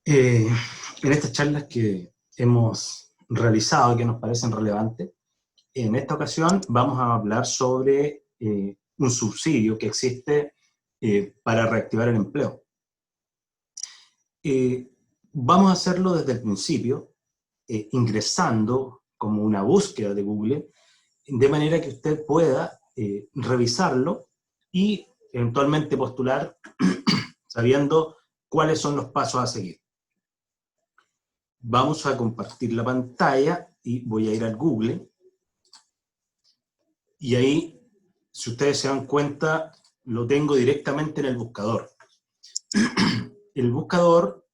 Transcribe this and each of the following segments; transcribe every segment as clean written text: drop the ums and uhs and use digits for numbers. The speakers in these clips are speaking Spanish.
Eh, en estas charlas que hemos realizado y que nos parecen relevantes, en esta ocasión vamos a hablar sobre un subsidio que existe para reactivar el empleo. Vamos a hacerlo desde el principio, ingresando como una búsqueda de Google, de manera que usted pueda revisarlo y eventualmente postular sabiendo cuáles son los pasos a seguir. Vamos a compartir la pantalla y voy a ir al Google. Y ahí, si ustedes se dan cuenta, lo tengo directamente en el buscador. El buscador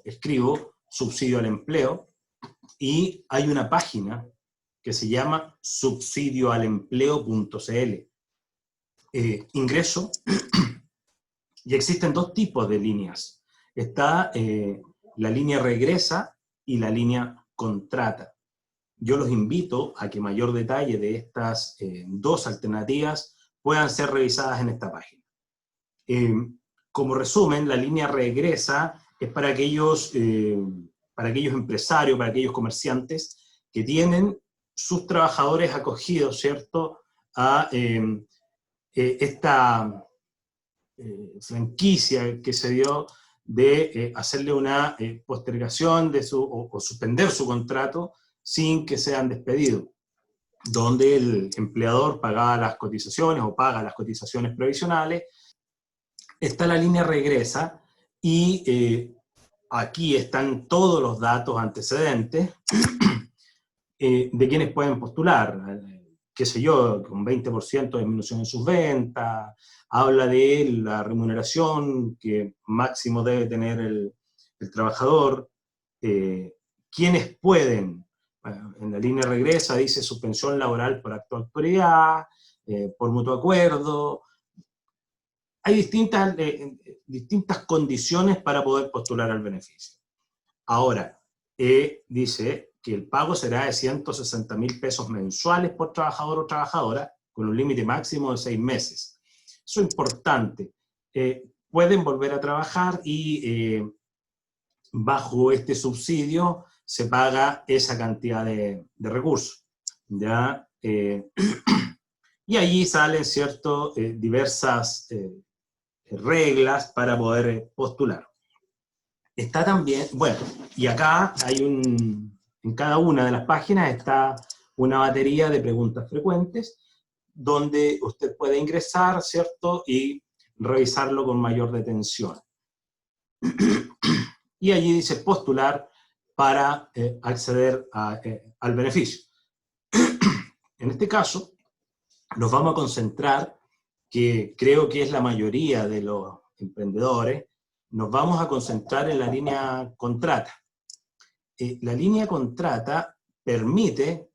escribo subsidio al empleo, y hay una página que se llama subsidioalempleo.cl. Ingreso, y existen dos tipos de líneas. Está la línea regresa y la línea contrata. Yo los invito a que mayor detalle de estas dos alternativas puedan ser revisadas en esta página. Como resumen, la línea regresa es para aquellos empresarios, para aquellos comerciantes que tienen sus trabajadores acogidos, ¿cierto?, a esta franquicia que se dio de hacerle una postergación de o suspender su contrato sin que sean despedidos, donde el empleador pagaba las cotizaciones o paga las cotizaciones provisionales. Está la línea regresa y aquí están todos los datos antecedentes de quienes pueden postular. Qué sé yo, con 20% de disminución en sus ventas, habla de la remuneración que máximo debe tener el trabajador, quienes pueden. En la línea regresa dice suspensión laboral por acto de autoridad, por mutuo acuerdo. Hay distintas condiciones para poder postular al beneficio. Ahora, dice que el pago será de 160.000 pesos mensuales por trabajador o trabajadora, con un límite máximo de 6 meses. Eso es importante. Pueden volver a trabajar y bajo este subsidio se paga esa cantidad de recursos. ¿Ya? Y allí salen, ¿cierto?, diversas reglas para poder postular. Está también, bueno, y acá hay en cada una de las páginas está una batería de preguntas frecuentes, donde usted puede ingresar, ¿cierto?, y revisarlo con mayor detención. Y allí dice postular para acceder al beneficio. En este caso, nos vamos a concentrar, que creo que es la mayoría de los emprendedores, nos vamos a concentrar en la línea contrata. La línea contrata permite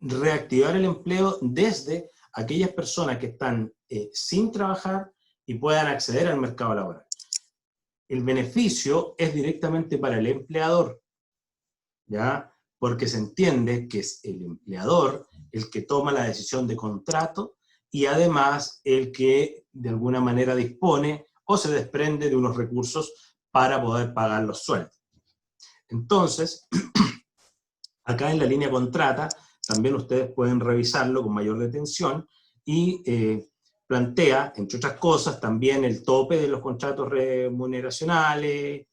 reactivar el empleo desde aquellas personas que están sin trabajar y puedan acceder al mercado laboral. El beneficio es directamente para el empleador, ¿ya? Porque se entiende que es el empleador el que toma la decisión de contrato y además el que de alguna manera dispone o se desprende de unos recursos para poder pagar los sueldos. Entonces, acá en la línea contrata, también ustedes pueden revisarlo con mayor detención y plantea, entre otras cosas, también el tope de los contratos remuneracionales,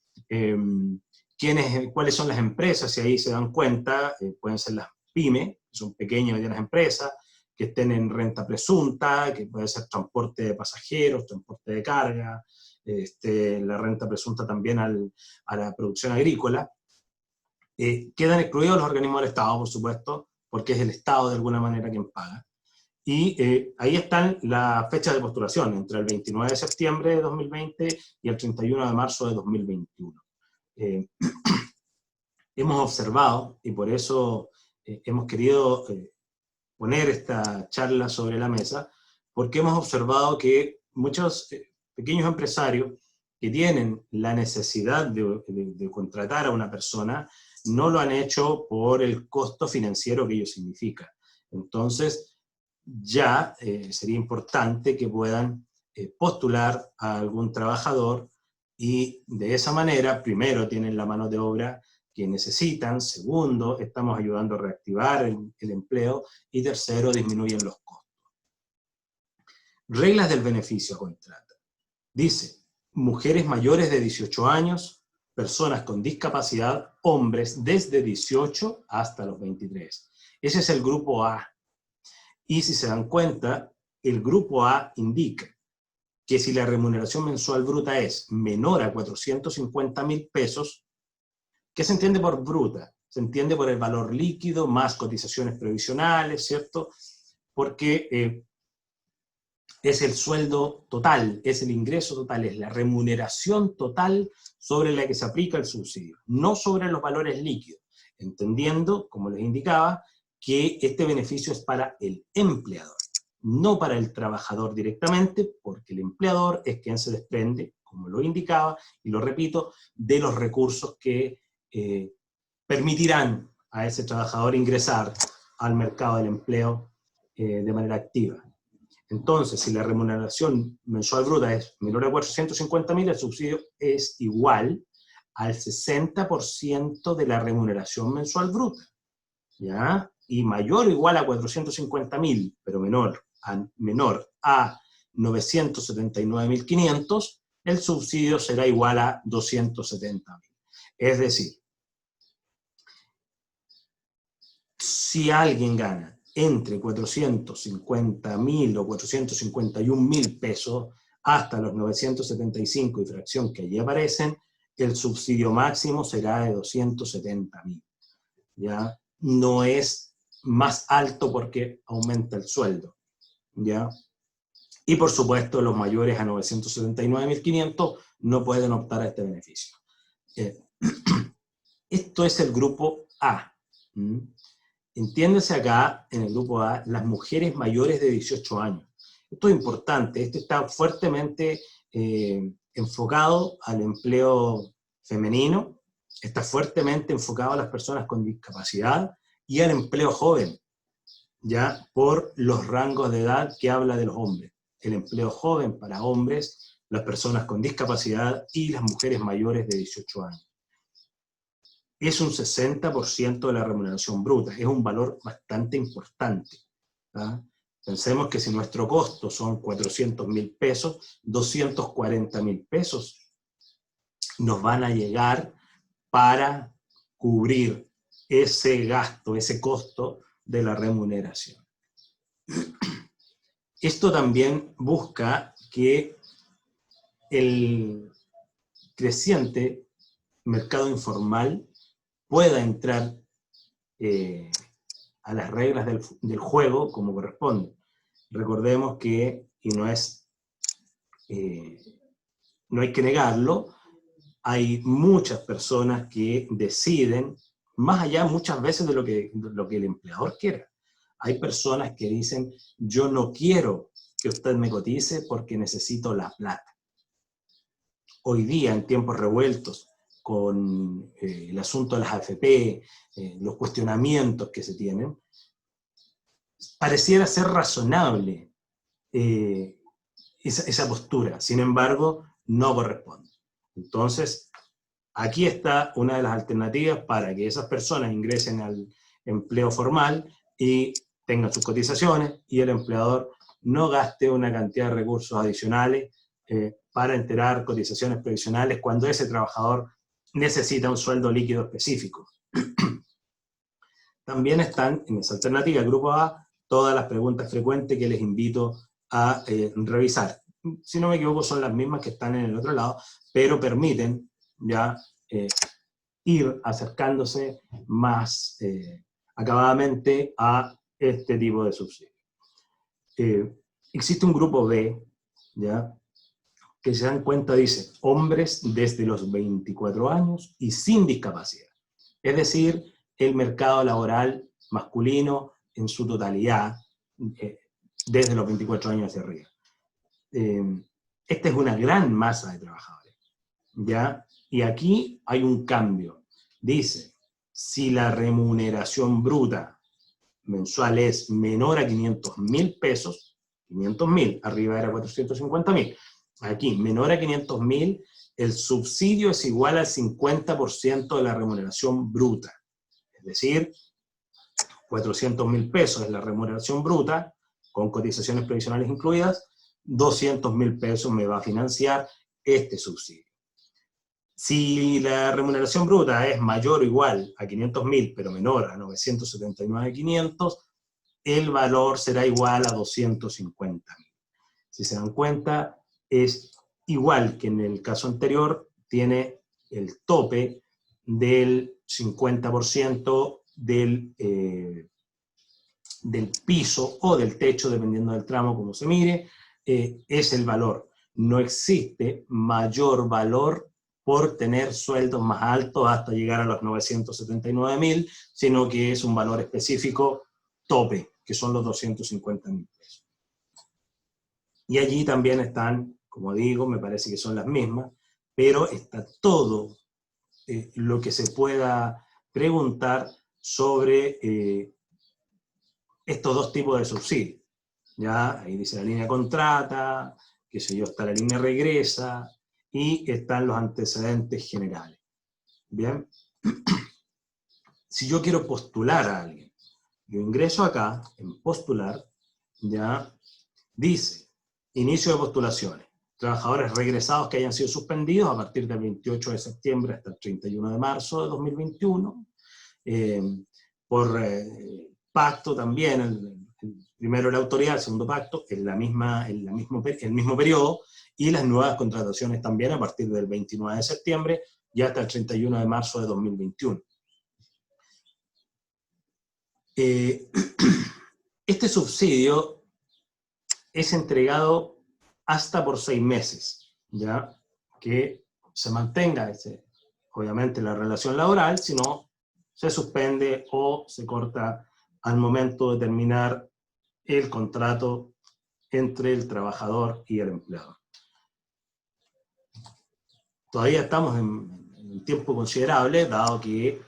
cuáles son las empresas, si ahí se dan cuenta, pueden ser las pymes, que son pequeñas y medianas empresas, que estén en renta presunta, que puede ser transporte de pasajeros, transporte de carga, la renta presunta también a la producción agrícola. Quedan excluidos los organismos del Estado, por supuesto, porque es el Estado de alguna manera quien paga. Y ahí están las fechas de postulación, entre el 29 de septiembre de 2020 y el 31 de marzo de 2021. Hemos observado, y por eso hemos querido poner esta charla sobre la mesa, porque hemos observado que muchos pequeños empresarios que tienen la necesidad de contratar a una persona, no lo han hecho por el costo financiero que ello significa. Entonces, ya sería importante que puedan postular a algún trabajador Y de esa manera, primero, tienen la mano de obra que necesitan, segundo, estamos ayudando a reactivar el empleo, y tercero, disminuyen los costos. Reglas del beneficio a contrata. Dice, mujeres mayores de 18 años, personas con discapacidad, hombres desde 18 hasta los 23. Ese es el grupo A. Y si se dan cuenta, el grupo A indica que si la remuneración mensual bruta es menor a 450.000 pesos, ¿qué se entiende por bruta? Se entiende por el valor líquido más cotizaciones previsionales, ¿cierto? Porque es el sueldo total, es el ingreso total, es la remuneración total sobre la que se aplica el subsidio, no sobre los valores líquidos, entendiendo, como les indicaba, que este beneficio es para el empleador, no para el trabajador directamente, porque el empleador es quien se desprende, como lo indicaba, y lo repito, de los recursos que permitirán a ese trabajador ingresar al mercado del empleo de manera activa. Entonces, si la remuneración mensual bruta es menor a 450.000, el subsidio es igual al 60% de la remuneración mensual bruta, ¿ya? Y mayor o igual a 450.000, pero menor a 979.500, el subsidio será igual a 270.000. Es decir, si alguien gana entre 450.000 o 451.000 pesos hasta los 975 y fracción que allí aparecen, el subsidio máximo será de 270.000. ¿Ya? No es más alto porque aumenta el sueldo. ¿Ya? Y por supuesto, los mayores a 979.500 no pueden optar a este beneficio. Esto es el grupo A. Entiéndase acá, en el grupo A, las mujeres mayores de 18 años. Esto es importante, esto está fuertemente enfocado al empleo femenino, está fuertemente enfocado a las personas con discapacidad y al empleo joven, ya por los rangos de edad que habla de los hombres. El empleo joven para hombres, las personas con discapacidad y las mujeres mayores de 18 años. Es un 60% de la remuneración bruta, es un valor bastante importante. ¿Ah? Pensemos que si nuestro costo son 400.000 pesos, 240.000 pesos nos van a llegar para cubrir ese gasto, ese costo de la remuneración. Esto también busca que el creciente mercado informal pueda entrar a las reglas del juego como corresponde. Recordemos que, y no hay que negarlo, hay muchas personas que deciden, más allá muchas veces de lo que el empleador quiera. Hay personas que dicen, yo no quiero que usted me cotice porque necesito la plata. Hoy día, en tiempos revueltos, con el asunto de las AFP, los cuestionamientos que se tienen, pareciera ser razonable esa postura, sin embargo, no corresponde. Entonces, aquí está una de las alternativas para que esas personas ingresen al empleo formal y tengan sus cotizaciones y el empleador no gaste una cantidad de recursos adicionales para enterar cotizaciones previsionales cuando ese trabajador necesita un sueldo líquido específico. También están en esa alternativa, el grupo A, todas las preguntas frecuentes que les invito a revisar. Si no me equivoco, son las mismas que están en el otro lado, pero permiten ya ir acercándose más acabadamente a este tipo de subsidio. Existe un grupo B, ¿ya?, que se dan cuenta, dice, hombres desde los 24 años y sin discapacidad. Es decir, el mercado laboral masculino en su totalidad, desde los 24 años hacia arriba. Esta es una gran masa de trabajadores, ¿ya? Y aquí hay un cambio. Dice, si la remuneración bruta mensual es menor a 500.000 pesos, 500.000, arriba era 450.000, aquí, menor a 500.000, el subsidio es igual al 50% de la remuneración bruta. Es decir, 400.000 pesos es la remuneración bruta, con cotizaciones previsionales incluidas, 200.000 pesos me va a financiar este subsidio. Si la remuneración bruta es mayor o igual a 500.000, pero menor a 979.500, el valor será igual a 250.000. Si se dan cuenta, es igual que en el caso anterior, tiene el tope del 50% del piso o del techo, dependiendo del tramo como se mire, es el valor. No existe mayor valor por tener sueldos más altos hasta llegar a los 979.000, sino que es un valor específico tope, que son los 250.000 pesos. Y allí también están, como digo, me parece que son las mismas, pero está todo lo que se pueda preguntar sobre estos dos tipos de subsidios. Ya, ahí dice la línea contrata, qué sé yo, está la línea regresa, y están los antecedentes generales. Bien. Si yo quiero postular a alguien, yo ingreso acá, en postular, ya, dice, inicio de postulaciones. Trabajadores regresados que hayan sido suspendidos a partir del 28 de septiembre hasta el 31 de marzo de 2021, por pacto también, el primero la autoridad, el segundo pacto, el mismo periodo, y las nuevas contrataciones también a partir del 29 de septiembre y hasta el 31 de marzo de 2021. Este subsidio es entregado hasta por 6 meses, ¿ya? Que se mantenga, obviamente, la relación laboral, si no, se suspende o se corta al momento de terminar el contrato entre el trabajador y el empleador. Todavía estamos en un tiempo considerable, dado que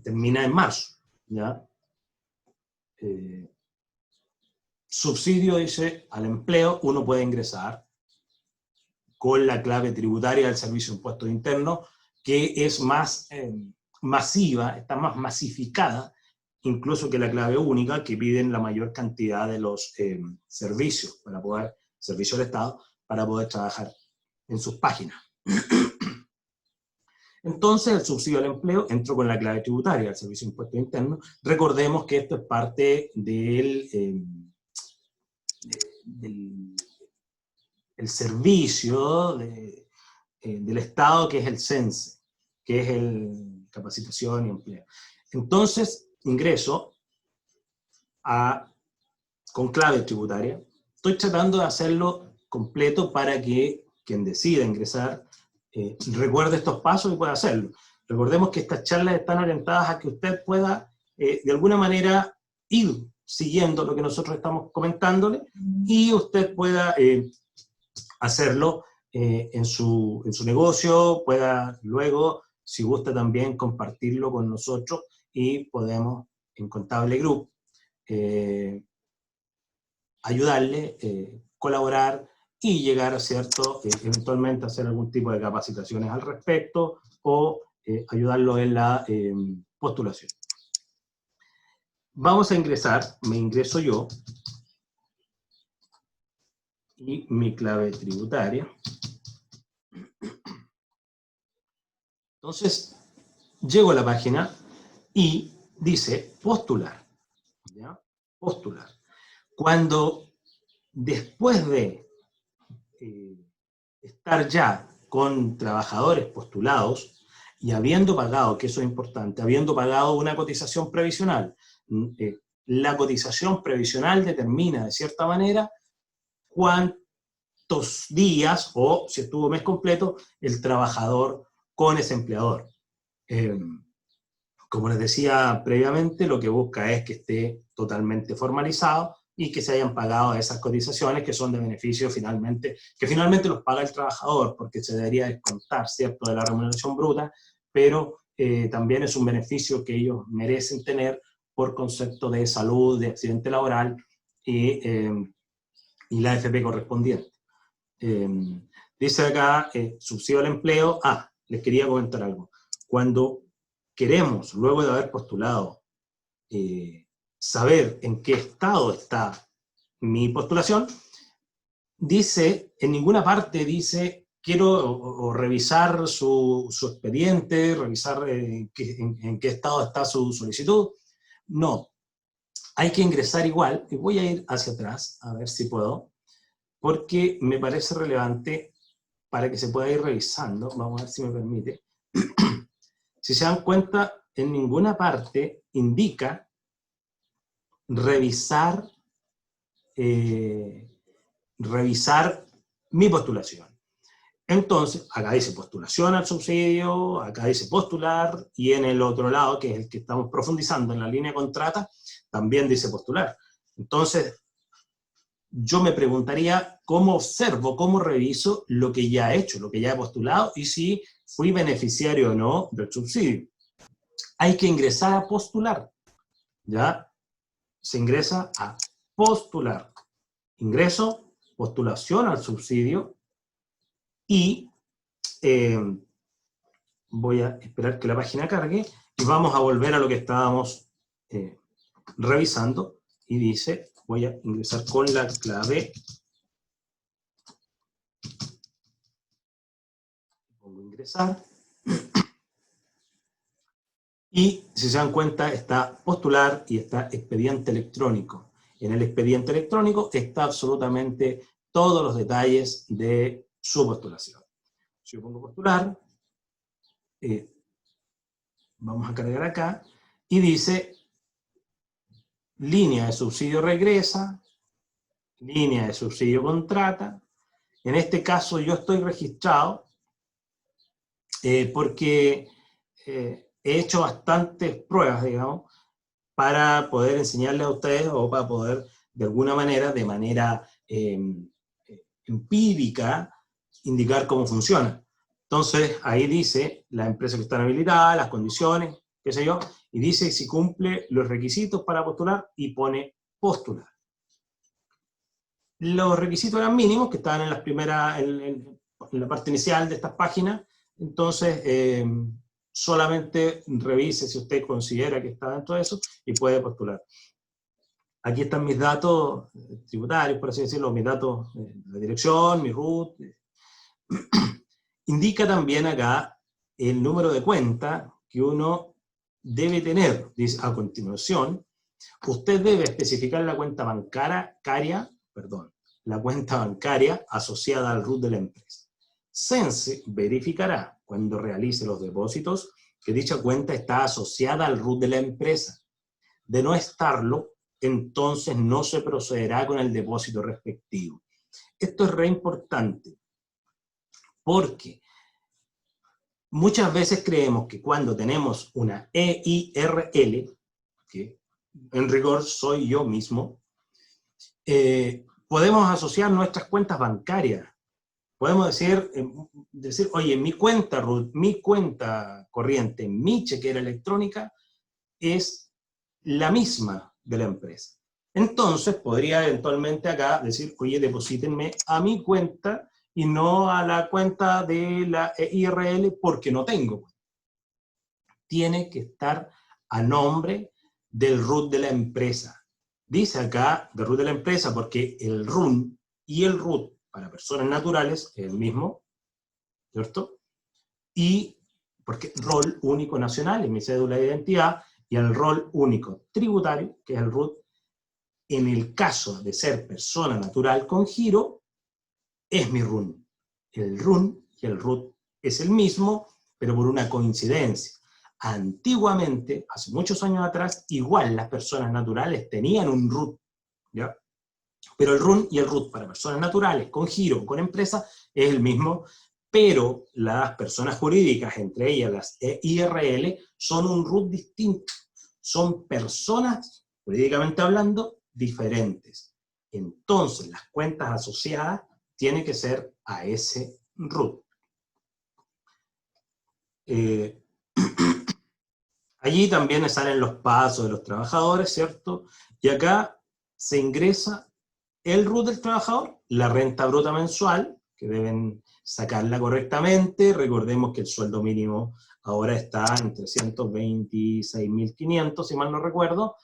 termina en marzo, ¿ya? Subsidio, dice, al empleo, uno puede ingresar con la clave tributaria del Servicio de Impuestos Internos, que es más masiva, está más masificada, incluso que la clave única, que piden la mayor cantidad de los servicios del Estado, para poder trabajar en sus páginas. Entonces, el subsidio al empleo entró con la clave tributaria del Servicio de Impuestos Internos. Recordemos que esto es parte del servicio del Estado, que es el CENSE, que es el Capacitación y Empleo. Entonces, ingreso con clave tributaria. Estoy tratando de hacerlo completo para que quien decida ingresar recuerde estos pasos y pueda hacerlo. Recordemos que estas charlas están orientadas a que usted pueda, de alguna manera, ir siguiendo lo que nosotros estamos comentándole, y usted pueda hacerlo en su negocio, pueda luego, si gusta también, compartirlo con nosotros, y podemos, en Contable Group, ayudarle, colaborar, y llegar, ¿cierto?, eventualmente a hacer algún tipo de capacitaciones al respecto, o ayudarlo en la postulación. Vamos a ingresar, me ingreso yo, y mi clave tributaria. Entonces, llego a la página y dice postular, ¿ya? Postular. Cuando, después de estar ya con trabajadores postulados y habiendo pagado, que eso es importante, habiendo pagado una cotización previsional, la cotización previsional determina de cierta manera cuántos días, o si estuvo mes completo, el trabajador con ese empleador. Como les decía previamente, lo que busca es que esté totalmente formalizado y que se hayan pagado esas cotizaciones que son de beneficio finalmente, que finalmente los paga el trabajador, porque se debería descontar, ¿cierto?, de la remuneración bruta, pero también es un beneficio que ellos merecen tener por concepto de salud, de accidente laboral y la AFP correspondiente. dice acá, subsidio al empleo. Les quería comentar algo. Cuando queremos, luego de haber postulado, saber en qué estado está mi postulación, dice, en ninguna parte dice, quiero o revisar su expediente, revisar en qué estado está su solicitud. No, hay que ingresar igual, y voy a ir hacia atrás, a ver si puedo, porque me parece relevante para que se pueda ir revisando. Vamos a ver si me permite. Si se dan cuenta, en ninguna parte indica revisar mi postulación. Entonces, acá dice postulación al subsidio, acá dice postular, y en el otro lado, que es el que estamos profundizando en la línea contrata, también dice postular. Entonces, yo me preguntaría cómo observo, cómo reviso lo que ya he hecho, lo que ya he postulado, y si fui beneficiario o no del subsidio. Hay que ingresar a postular, ¿ya? Se ingresa a postular. Ingreso, postulación al subsidio, y voy a esperar que la página cargue, y vamos a volver a lo que estábamos revisando, y dice, voy a ingresar con la clave, pongo ingresar, y si se dan cuenta está postular y está expediente electrónico. En el expediente electrónico está absolutamente todos los detalles de su postulación. Si yo pongo postular, vamos a cargar acá, y dice línea de subsidio regresa, línea de subsidio contrata. En este caso yo estoy registrado porque he hecho bastantes pruebas, digamos, para poder enseñarles a ustedes o para poder, de alguna manera, de manera empírica, indicar cómo funciona. Entonces, ahí dice la empresa que está habilitada, las condiciones, qué sé yo, y dice si cumple los requisitos para postular y pone postular. Los requisitos eran mínimos, que estaban en las primeras, en la parte inicial de estas páginas, entonces solamente revise si usted considera que está dentro de eso y puede postular. Aquí están mis datos tributarios, por así decirlo, mis datos de dirección, mi RUT. Indica también acá el número de cuenta que uno debe tener. Dice, a continuación, usted debe especificar la cuenta bancaria, la cuenta bancaria asociada al RUT de la empresa. Cense verificará, cuando realice los depósitos, que dicha cuenta está asociada al RUT de la empresa. De no estarlo, entonces no se procederá con el depósito respectivo. Esto es re importante, porque muchas veces creemos que cuando tenemos una EIRL, que en rigor soy yo mismo, podemos asociar nuestras cuentas bancarias. Podemos decir, oye, mi cuenta RUT, mi cuenta corriente, mi chequera electrónica es la misma de la empresa. Entonces podría eventualmente acá decir, oye, deposítenme a mi cuenta y no a la cuenta de la IRL porque no tengo. Tiene que estar a nombre del RUT de la empresa. Dice acá del RUT de la empresa porque el RUN y el RUT para personas naturales es el mismo, ¿cierto? Y porque rol único nacional es mi cédula de identidad, y el rol único tributario, que es el RUT, en el caso de ser persona natural con giro, es mi RUN. El RUN y el RUT es el mismo, pero por una coincidencia. Antiguamente, hace muchos años atrás, igual las personas naturales tenían un RUT, ¿ya? Pero el RUN y el RUT para personas naturales, con giro o con empresa, es el mismo, pero las personas jurídicas, entre ellas las IRL, son un RUT distinto. Son personas, jurídicamente hablando, diferentes. Entonces, las cuentas asociadas tienen que ser a ese RUT. Allí también salen los pasos de los trabajadores, ¿cierto? Y acá se ingresa el RUT del trabajador, la renta bruta mensual, que deben sacarla correctamente. Recordemos que el sueldo mínimo ahora está en 326.500, si mal no recuerdo.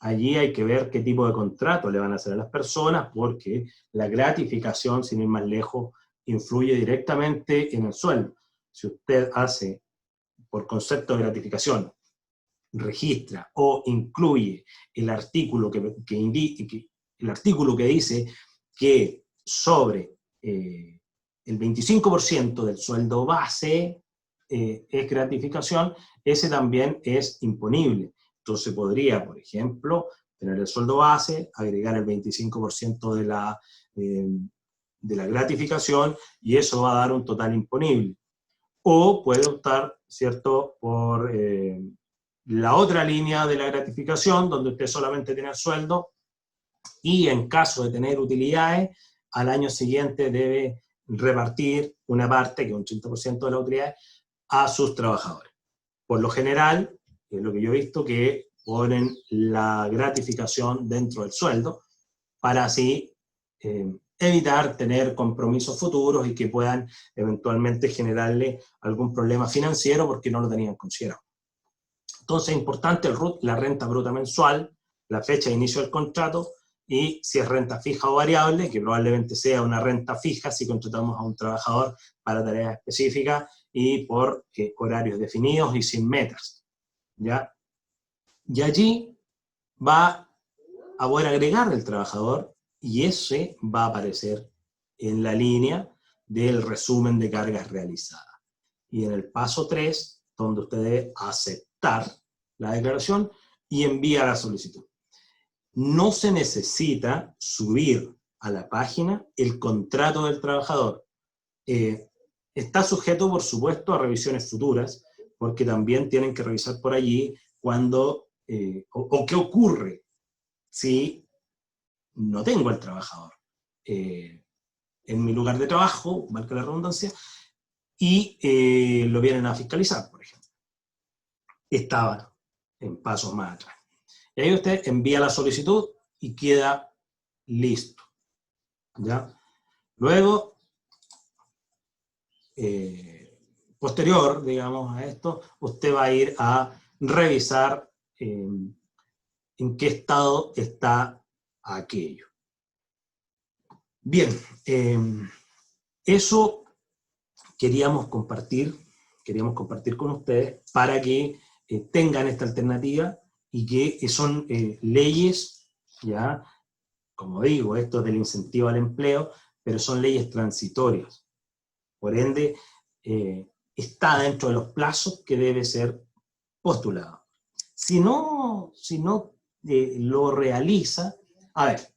Allí hay que ver qué tipo de contrato le van a hacer a las personas, porque la gratificación, sin ir más lejos, influye directamente en el sueldo. Si usted hace, por concepto de gratificación, registra o incluye el artículo que dice que sobre el 25% del sueldo base es gratificación, ese también es imponible. Entonces podría, por ejemplo, tener el sueldo base, agregar el 25% de la gratificación, y eso va a dar un total imponible. O puede optar, ¿cierto?, por la otra línea de la gratificación, donde usted solamente tiene el sueldo, y en caso de tener utilidades, al año siguiente debe repartir una parte, que es un 30% de las utilidades, a sus trabajadores. Por lo general, es lo que yo he visto, que ponen la gratificación dentro del sueldo, para así evitar tener compromisos futuros y que puedan eventualmente generarle algún problema financiero porque no lo tenían considerado. Entonces es importante el RUT, la renta bruta mensual, la fecha de inicio del contrato, y si es renta fija o variable, que probablemente sea una renta fija si contratamos a un trabajador para tareas específicas y por horarios definidos y sin metas, ¿ya? Y allí va a poder agregar el trabajador, y ese va a aparecer en la línea del resumen de cargas realizadas. Y en el paso 3, donde usted debe aceptar la declaración y envía la solicitud. No se necesita subir a la página el contrato del trabajador. Está sujeto, por supuesto, a revisiones futuras, porque también tienen que revisar por allí cuando, o qué ocurre si no tengo al trabajador en mi lugar de trabajo, valga la redundancia, y lo vienen a fiscalizar, por ejemplo. Estaba en pasos más atrás. Y ahí usted envía la solicitud y queda listo, ¿ya? Luego, posterior, digamos, a esto, usted va a ir a revisar en qué estado está aquello. Bien, eso queríamos compartir con ustedes para que tengan esta alternativa, y que son leyes, ya, como digo, esto es del incentivo al empleo, pero son leyes transitorias. Por ende, está dentro de los plazos que debe ser postulado. Si no lo realiza, a ver,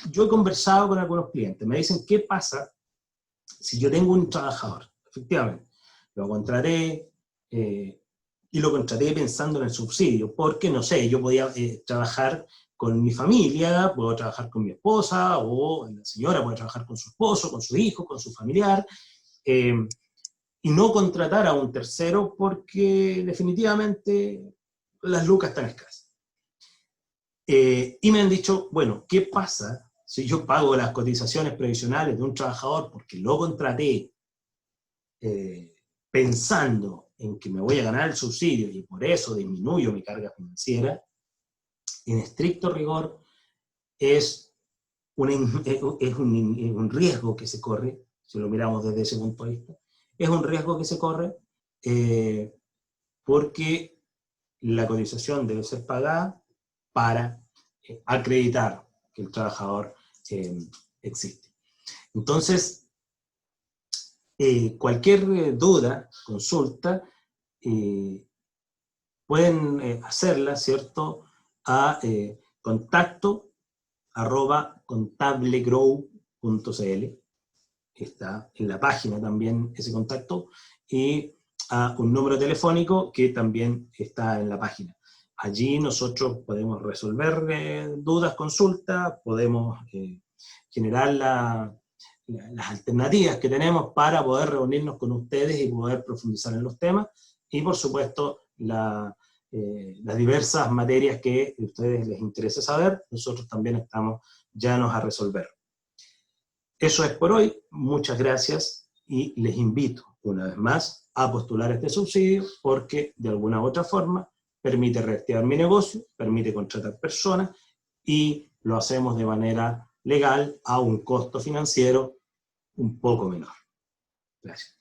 yo he conversado con algunos clientes, me dicen, ¿qué pasa si yo tengo un trabajador? Efectivamente, lo contraté, y lo contraté pensando en el subsidio, porque, no sé, yo podía trabajar con mi familia, puedo trabajar con mi esposa, o la señora puede trabajar con su esposo, con su hijo, con su familiar, y no contratar a un tercero porque definitivamente las lucas están escasas. Y me han dicho, bueno, ¿qué pasa si yo pago las cotizaciones previsionales de un trabajador porque lo contraté pensando en que me voy a ganar el subsidio y por eso disminuyo mi carga financiera? En estricto rigor es un riesgo que se corre, si lo miramos desde ese punto de vista, es un riesgo que se corre porque la cotización debe ser pagada para acreditar que el trabajador existe. Entonces, cualquier duda, consulta, pueden hacerla, ¿cierto?, a contacto@contablegrow.cl, está en la página también ese contacto, y a un número telefónico que también está en la página. Allí nosotros podemos resolver dudas, consultas, podemos generar las alternativas que tenemos para poder reunirnos con ustedes y poder profundizar en los temas, y por supuesto las diversas materias que a ustedes les interese saber, nosotros también estamos llanos a resolver. Eso es por hoy, muchas gracias y les invito una vez más a postular este subsidio porque de alguna u otra forma permite reactivar mi negocio, permite contratar personas y lo hacemos de manera legal a un costo financiero un poco menor. Gracias.